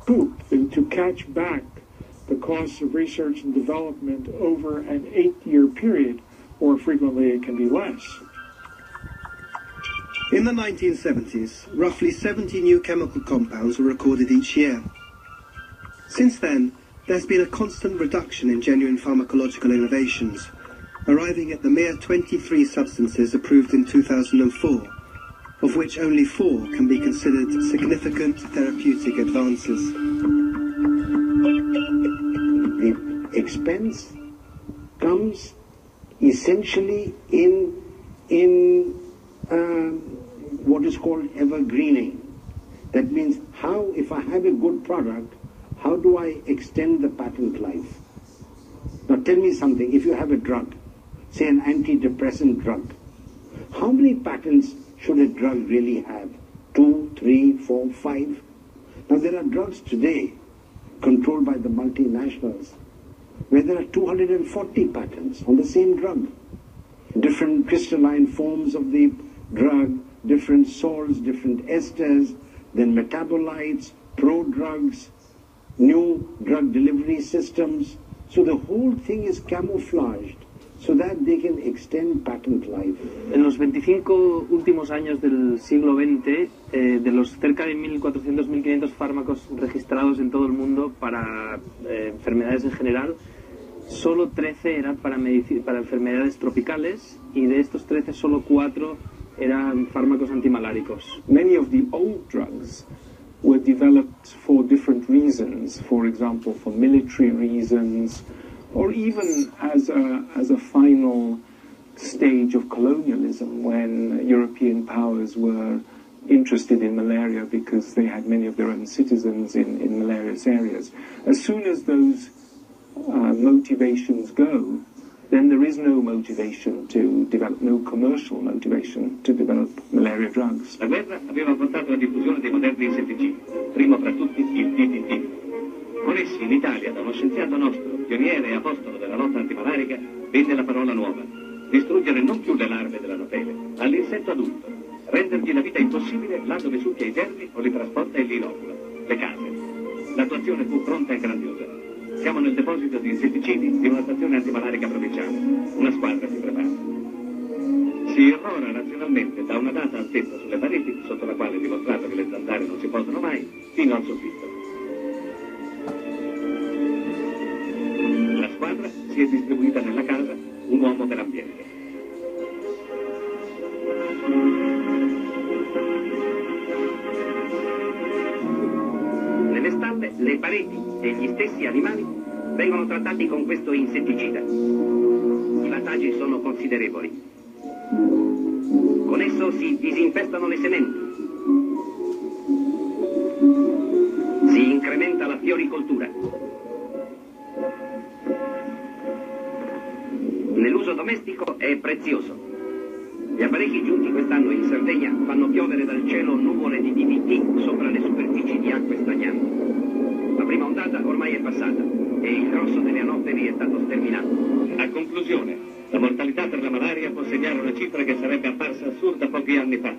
recoup and to catch back the costs of research and development over an 8-year period, or frequently it can be less. In the 1970s, roughly 70 new chemical compounds were recorded each year. Since then, there's been a constant reduction in genuine pharmacological innovations, arriving at the mere 23 substances approved in 2004, of which only 4 can be considered significant therapeutic advances. The expense comes essentially in what is called evergreening. That means how, if I have a good product, how do I extend the patent life? Now tell me something, if you have a drug, say an antidepressant drug, how many patents should a drug really have? 2, 3, 4, 5? Now there are drugs today controlled by the multinationals where there are 240 patents on the same drug. Different crystalline forms of the drug, different salts, different esters, then metabolites, prodrugs, new drug delivery systems. So the whole thing is camouflaged so that they can extend patent life. En los 25 últimos años del siglo XX, de los cerca de 1.400, 1.500 fármacos registrados en todo el mundo para enfermedades en general, solo 13 eran para enfermedades tropicales, y de estos 13 solo 4 eran fármacos antimaláricos. Many of the old drugs were developed for different reasons, for example, for military reasons, or even as a final stage of colonialism when European powers were interested in malaria because they had many of their own citizens in malarious areas. As soon as those motivations go, then there is no motivation to develop, no commercial motivation to develop malaria drugs. La guerra aveva portato alla diffusione dei moderni insetticidi, primo fra tutti il DDT. Con essi in Italia, da uno scienziato nostro, pioniere e apostolo della lotta antimalarica, venne la parola nuova: distruggere non più le larve dell'anofele, ma l'insetto adulto, rendergli la vita impossibile là dove succhia i germi o li trasporta e li inocula, le case. L'attuazione fu pronta e grandiosa. Siamo nel deposito di insetticidi di una stazione antimalarica provinciale. Una squadra si prepara. Si irrora razionalmente da una data altezza sulle pareti, sotto la quale è dimostrato che le zanzare non si posano mai, fino al soffitto. La squadra si è distribuita nella casa, un uomo per ambiente. Nelle stalle, le pareti e gli stessi animali vengono trattati con questo insetticida. I vantaggi sono considerevoli. Con esso si disinfestano le sementi. Si incrementa la fioricoltura. Nell'uso domestico è prezioso. Gli apparecchi giunti quest'anno in Sardegna fanno piovere dal cielo nuvole di DDT sopra le superfici di acque stagnanti. La prima ondata ormai è passata e il grosso delle anoferi è stato sterminato. A conclusione, la mortalità per la malaria può segnare una cifra che sarebbe apparsa assurda pochi anni fa.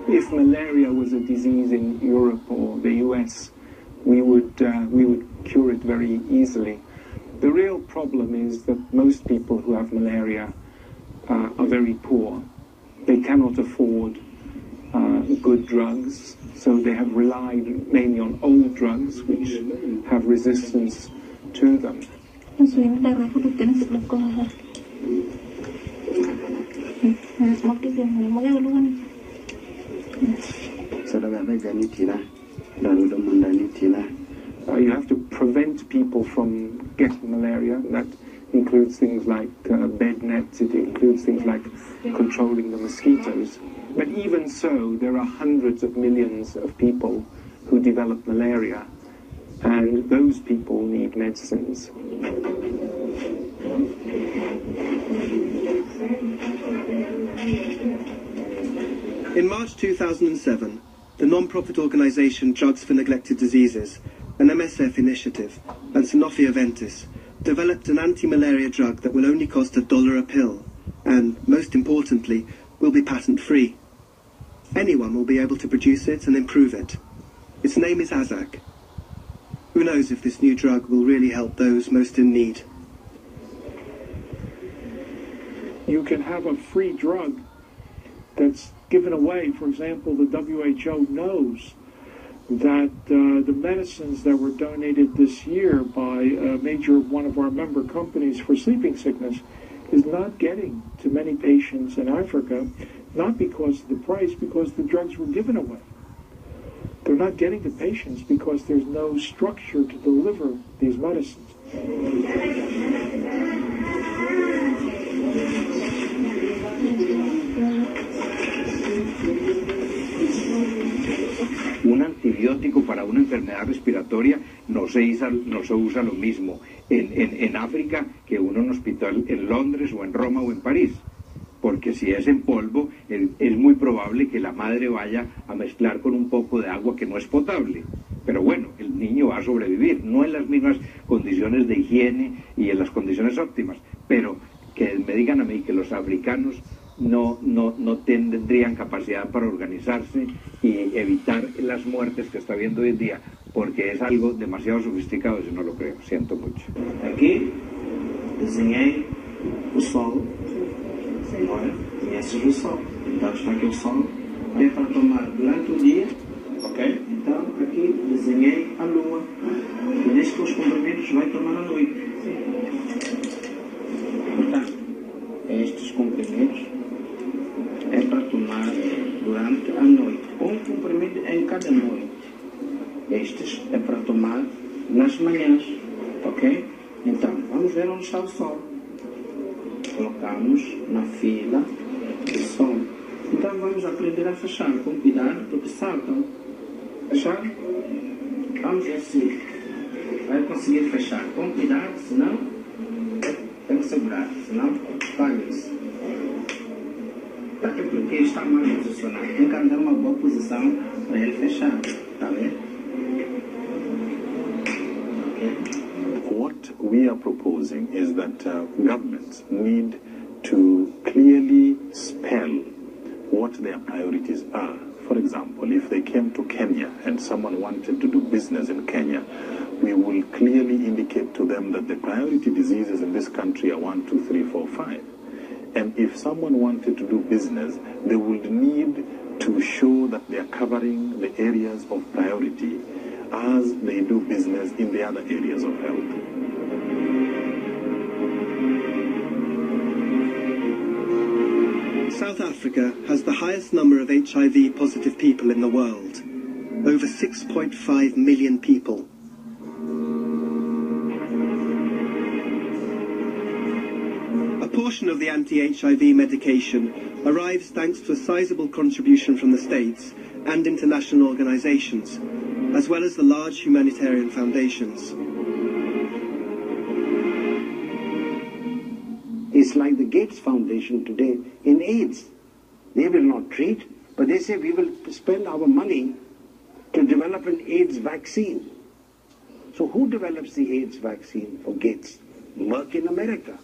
If malaria was a disease in Europe or the US, we would cure it very easily. The real problem is that most people who have malaria are very poor. They cannot afford good drugs, so they have relied mainly on old drugs which have resistance to them. You have to prevent people from getting malaria. That includes things like bed nets, it includes things like controlling the mosquitoes. But even so, there are hundreds of millions of people who develop malaria, and those people need medicines. In March 2007, the non-profit organisation Drugs for Neglected Diseases, an MSF initiative, and Sanofi Aventis developed an anti-malaria drug that will only cost $1 a pill and, most importantly, will be patent-free. Anyone will be able to produce it and improve it. Its name is AZAC. Who knows if this new drug will really help those most in need? You can have a free drug that's given away. For example, the WHO knows that the medicines that were donated this year by a major one of our member companies for sleeping sickness is not getting to many patients in Africa, not because of the price, because the drugs were given away. They're not getting to patients because there's no structure to deliver these medicines. Un antibiótico para una enfermedad respiratoria no se usa lo mismo en África que en un hospital en Londres o en Roma o en París. Porque si es en polvo, es muy probable que la madre vaya a mezclar con un poco de agua que no es potable. Pero bueno, el niño va a sobrevivir, no en las mismas condiciones de higiene y en las condiciones óptimas. Pero que me digan a mí que los africanos no tendrían capacidad para organizarse y evitar las muertes que está habiendo hoy en día, porque es algo demasiado sofisticado, yo no lo creo, siento mucho. Aquí desenhei o sol, agora conheces o sol, então está aqui o sol, é para tomar durante o dia, ok? Então aqui desenhei a lua, e neste os comprimidos vai tomar à noite. Portanto, estes comprimidos é para tomar durante a noite, um comprimido em cada noite. Estes é para tomar nas manhãs, ok? Então, vamos ver onde está o sol. Colocamos na fila do sol. Então vamos aprender a fechar com cuidado, porque saltam. Fechar? Vamos ver se vai conseguir fechar com cuidado, senão tem que segurar, senão falha-se. Até porque está mal posicionado. Tem que andar uma boa posição para ele fechar. Está vendo? What we are proposing is that governments need to clearly spell what their priorities are. For example, if they came to Kenya and someone wanted to do business in Kenya, we will clearly indicate to them that the priority diseases in this country are 1, 2, 3, 4, 5. And if someone wanted to do business, they would need to show that they are covering the areas of priority as they do business in the other areas of health. South Africa has the highest number of HIV positive people in the world. Over 6.5 million people. A portion of the anti-HIV medication arrives thanks to a sizable contribution from the states and international organizations, as well as the large humanitarian foundations. It's like the Gates Foundation today in AIDS. They will not treat, but they say we will spend our money to develop an AIDS vaccine. So who develops the AIDS vaccine for Gates? Merck in America.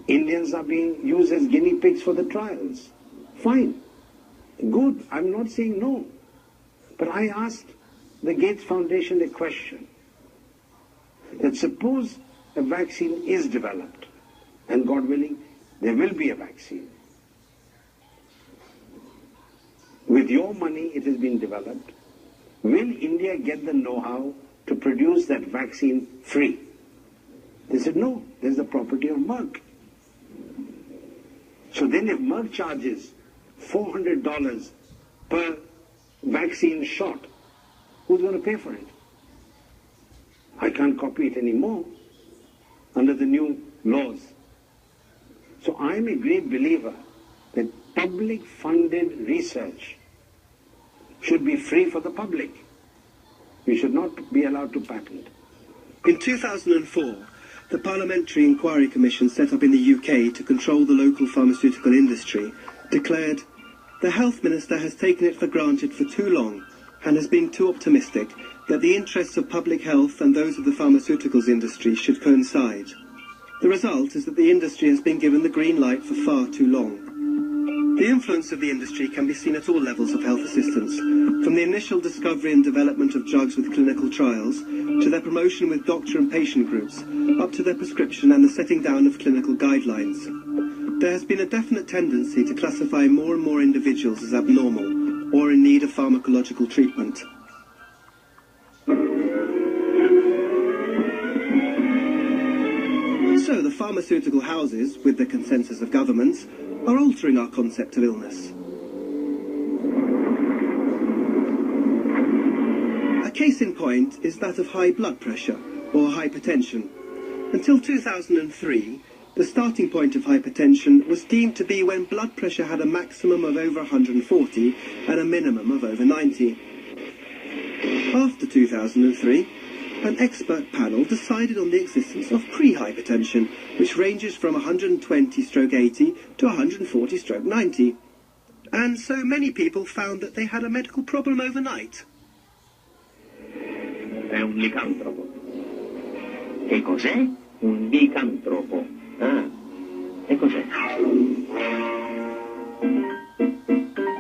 Indians are being used as guinea pigs for the trials. Fine. Good. I'm not saying no. But I asked the Gates Foundation a question. That suppose a vaccine is developed, and God willing, there will be a vaccine. With your money, it has been developed. Will India get the know-how to produce that vaccine free? They said, no, there's the property of Merck. So then if Merck charges $400 per vaccine shot, who's going to pay for it? I can't copy it anymore under the new laws. So I'm a great believer that public-funded research should be free for the public. We should not be allowed to patent. In 2004, the Parliamentary Inquiry Commission set up in the UK to control the local pharmaceutical industry declared, "The Health Minister has taken it for granted for too long and has been too optimistic that the interests of public health and those of the pharmaceuticals industry should coincide. The result is that the industry has been given the green light for far too long." The influence of the industry can be seen at all levels of health assistance, from the initial discovery and development of drugs with clinical trials, to their promotion with doctor and patient groups, up to their prescription and the setting down of clinical guidelines. There has been a definite tendency to classify more and more individuals as abnormal or in need of pharmacological treatment. So the pharmaceutical houses, with the consensus of governments, are altering our concept of illness. A case in point is that of high blood pressure, or hypertension. Until 2003, the starting point of hypertension was deemed to be when blood pressure had a maximum of over 140 and a minimum of over 90. After 2003, an expert panel decided on the existence of pre-hypertension, which ranges from 120/80 to 140/90. And so many people found that they had a medical problem overnight. È un licantropo. Che cos'è? Un licantropo. Ah, e cos'è?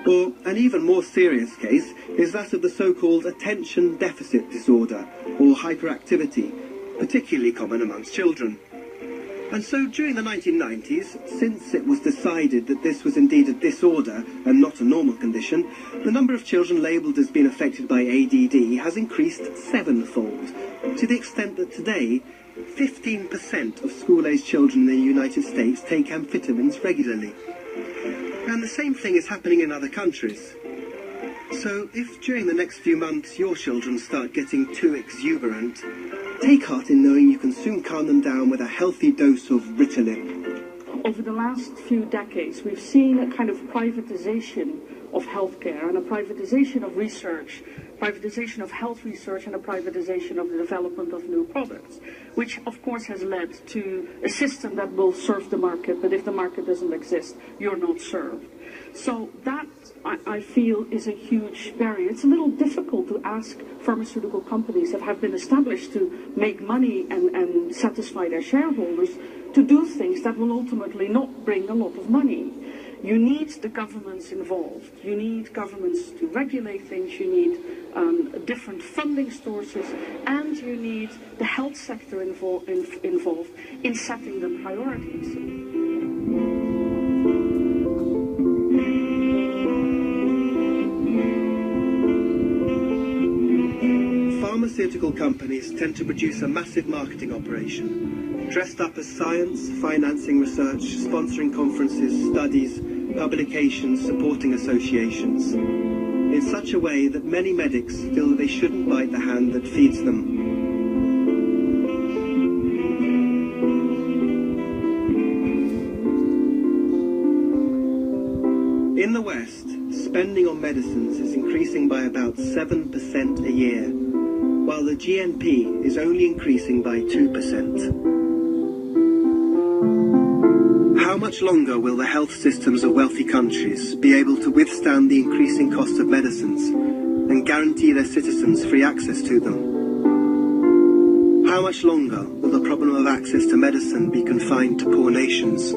Or an even more serious case is that of the so-called attention deficit disorder, or hyperactivity, particularly common amongst children. And so during the 1990s, since it was decided that this was indeed a disorder and not a normal condition, the number of children labelled as being affected by ADD has increased sevenfold, to the extent that today 15% of school-aged children in the United States take amphetamines regularly. And the same thing is happening in other countries. So if during the next few months your children start getting too exuberant, take heart in knowing you can soon calm them down with a healthy dose of Ritalin. Over the last few decades, we've seen a kind of privatization of healthcare and a privatization of research, privatization of health research and a privatization of the development of new products, which of course has led to a system that will serve the market, but if the market doesn't exist, you're not served. So that, I feel, is a huge barrier. It's a little difficult to ask pharmaceutical companies that have been established to make money and satisfy their shareholders to do things that will ultimately not bring a lot of money. You need the governments involved. You need governments to regulate things. You need different funding sources, and you need the health sector involved in setting the priorities. Pharmaceutical companies tend to produce a massive marketing operation, dressed up as science, financing research, sponsoring conferences, studies, publications, supporting associations, in such a way that many medics feel that they shouldn't bite the hand that feeds them. In the West, spending on medicines is increasing by about 7% a year, while the GNP is only increasing by 2%. How much longer will the health systems of wealthy countries be able to withstand the increasing cost of medicines and guarantee their citizens free access to them? How much longer will the problem of access to medicine be confined to poor nations?